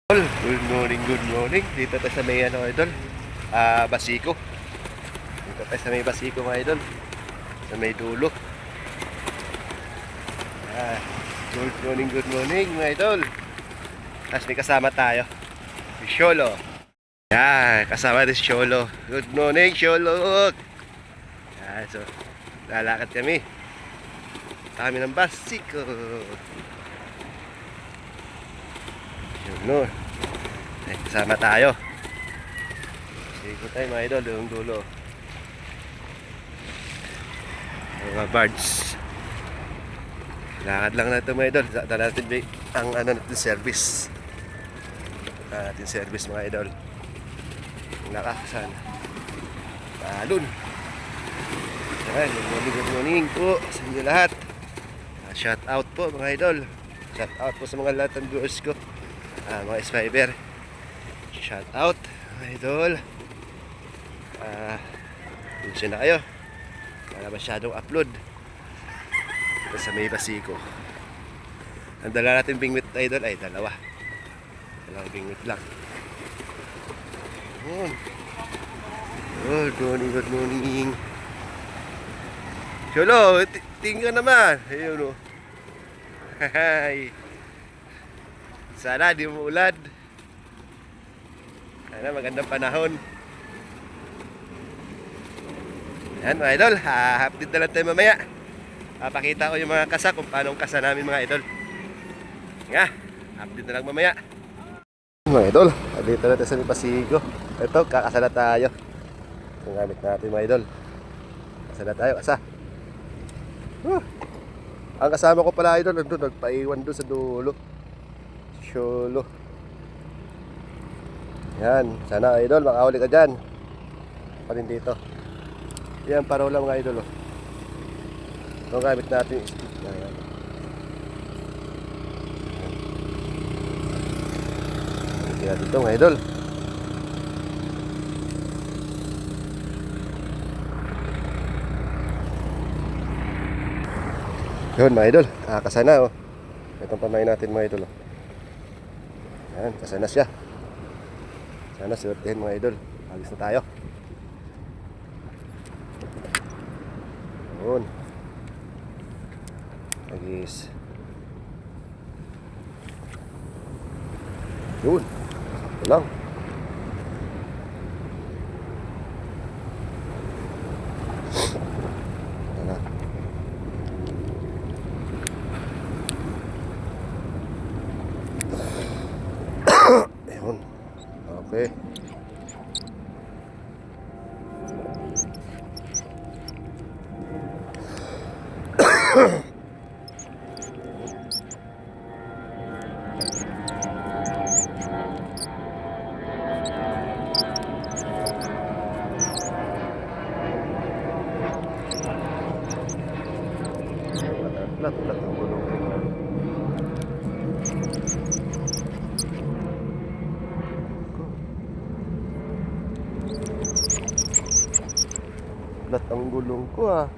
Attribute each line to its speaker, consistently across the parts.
Speaker 1: Good morning, good morning. Dito tayo sa may idol. Basiko. Dito tayo sa may Basiko mga idol. Sa may dulo. Good morning mga idol. Tapos may kasama tayo. Si Sholo. Kasama din si Sholo. Good morning, Sholo. So, lalakad kami. Kami ng Basiko. No. Kasama tayo. Sige tayo mga idol, yung dulo. Mga birds. Lakad lang natin mga idol. Dala natin ang service. Dala natin service mga idol. Nakasan. Talon. Good morning po sa inyo lahat. Shout out po mga idol. Shout out po sa mga lahat ng viewers ko. Mga subscriber, shout out mga idol. Tuloy na kayo. Wala masyadong upload. Ito sa may Basiko. Ang dala natin bingwit idol ay dalawa. Dalawang bingwit lang. Good morning. Cholo, tingin ka naman. Ayun o. Hi. Sana di mo ulan. Sana magandang panahon. Yan mga idol, update na lang tayo mamaya. Papakita ko yung mga kasa, kung paano ang kasa namin mga idol. Update na lang mamaya. Mga idol, dito na tayo sa Basiko. Ito, kakasa na tayo. Ang gamit natin mga idol. Kasa na tayo, kasa. Ang kasama ko pala idol, nandun, nagpaiwan doon sa dulo. Sholo. Yan, sana idol makahuli ka dyan. Pa rin dito. Yan, parola mga idol. Ito ang gamit natin. Yan. Yan dito mga idol. Yun mga idol, kasana oh. Itong pamain natin mga idol oh. Yan, kasana siya. Sana swertehin mga idol. Alis na tayo. Yun. Agis. Yun. Sakto lang. Ayun. Okay. Lat ang gulong. Lat ang gulong ko ah.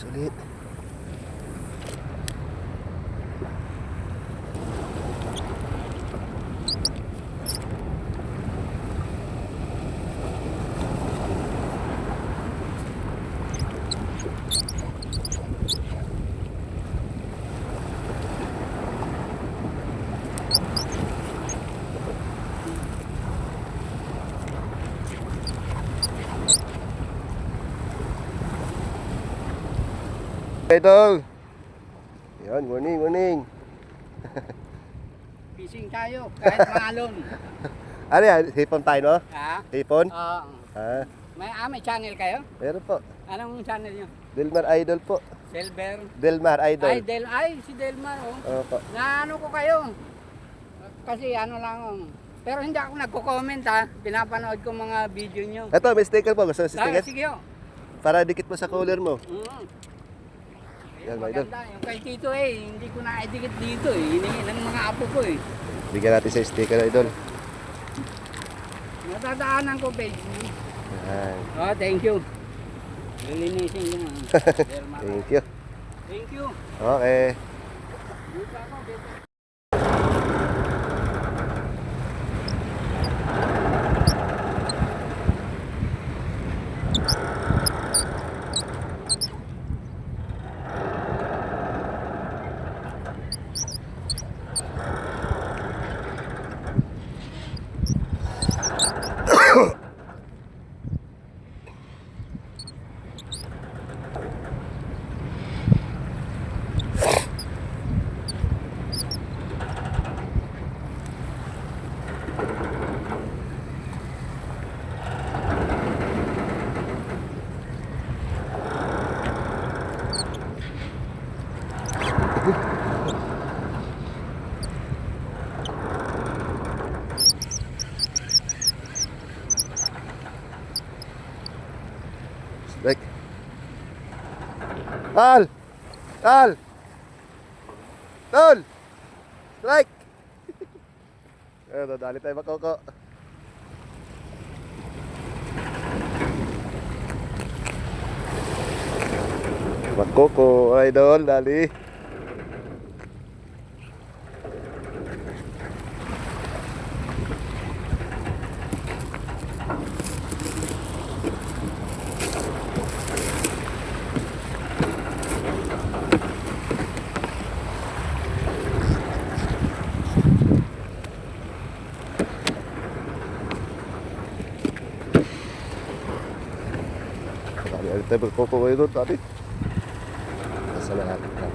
Speaker 1: Sulit. Idol. Yan, morning.
Speaker 2: Fishing tayo, kahit maalon.
Speaker 1: Ano yan? Hipon tayo, no?
Speaker 2: Ha?
Speaker 1: Hipon?
Speaker 2: Oo. May channel kayo?
Speaker 1: Meron po.
Speaker 2: Anong channel nyo?
Speaker 1: Delmar Idol po.
Speaker 2: Silver?
Speaker 1: Delmar Idol.
Speaker 2: Ay, si Delmar, oh.
Speaker 1: Opo.
Speaker 2: Naano ko kayo. Kasi ano lang, Pero hindi ako nagko-comment ha. Pinapanood ko mga video nyo.
Speaker 1: Ito, may sticker po. Gusto mo sa
Speaker 2: Ah,
Speaker 1: sticker?
Speaker 2: sige ho.
Speaker 1: Para dikit mo sa cooler mo. Yan, mga idol.
Speaker 2: Maganda. Yung kay Tito hindi ko na-edit dito Hiningi ng mga apo ko
Speaker 1: Bigyan natin sa sticker, idol.
Speaker 2: Natadaanan ko page.
Speaker 1: Yan.
Speaker 2: Oh, thank you. Lilinisin ko nga.
Speaker 1: Thank you.
Speaker 2: Thank you.
Speaker 1: Okay.
Speaker 2: Dito ako, dito.
Speaker 1: Strike. Tal! Tal! Tol! Strike! Dali tayo makoko. Makoko, idol, dali. Dali tayo makoko kayo doon, dali. Nasa lahat na.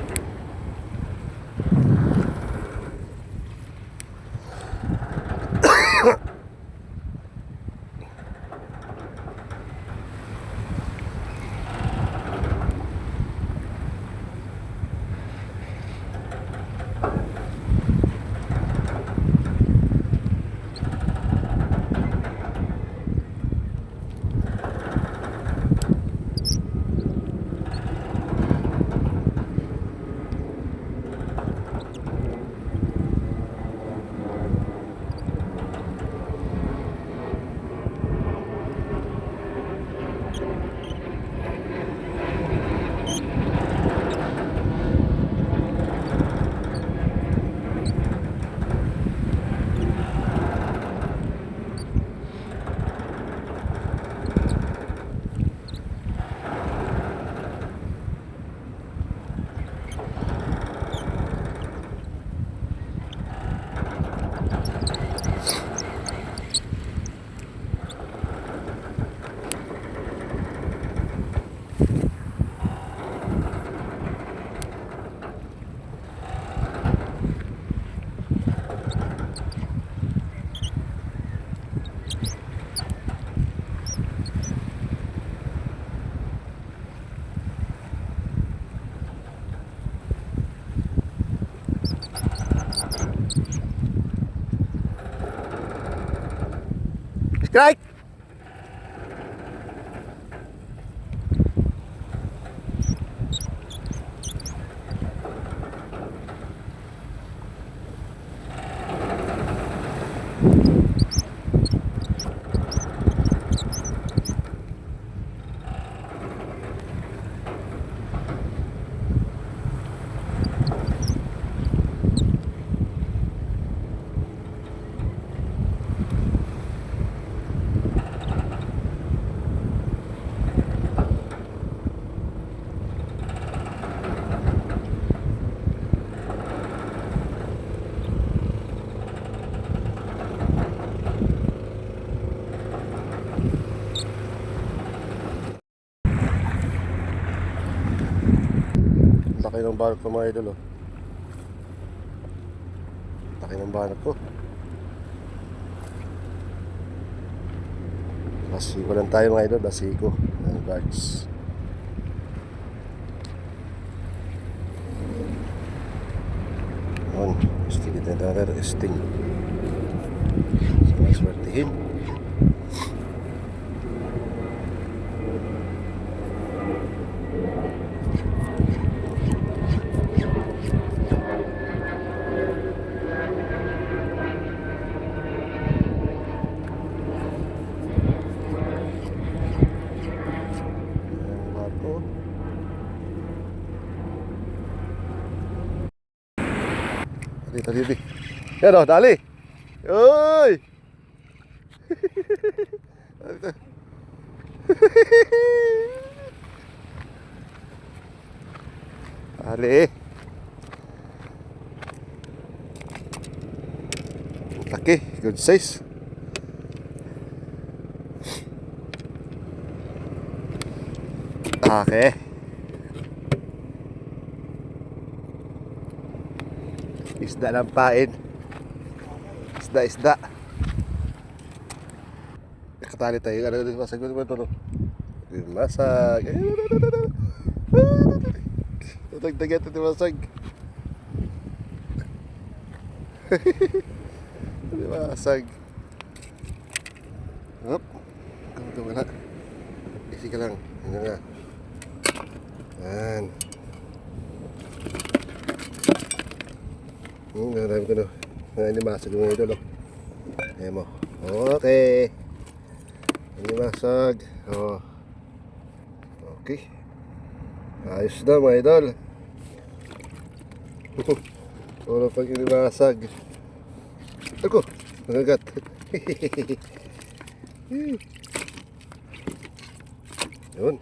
Speaker 1: Strike! Laki ng barko mga idol, oh. Laki ng barko. Basiko lang tayo mga idol, basiko. Ang guards. Yun, sting dito na sting. Swertihin. Dito, dito. Yan o, dali. Uy! Dali. Laki, good size. Okay. Isda ng pain. Isda. Katali tayo. Ano dito masag? Ano ito? Masag. Tutagdagat ito masag. Masag. Hop. Kamu wala. Isi ka lang. Ano nga. Yan. Narami ko na. Ini masag yung mga idol. Ayan mo. Okay. Ini masag. Oh. Okay. Ayos na mga idol. Wala pag ini masag. Ako. Nagagat. Yun.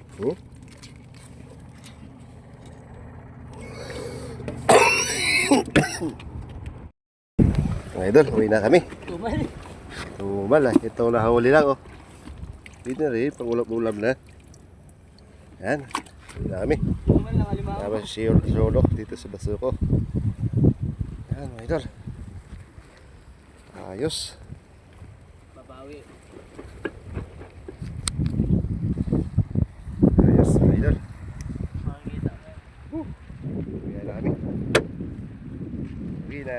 Speaker 1: Mga idol, uwi na kami. Tumal ah. Ito nahuli lang oh. Dito na rin, pang-ulam na. Yan. Uwi na kami. Tama si Solo dito sa baso ko. Yan mga idol. Ayos.
Speaker 2: Babawi.
Speaker 1: Ayos mga idol.
Speaker 2: Makikita.
Speaker 1: Uwi na kami. Uwi na.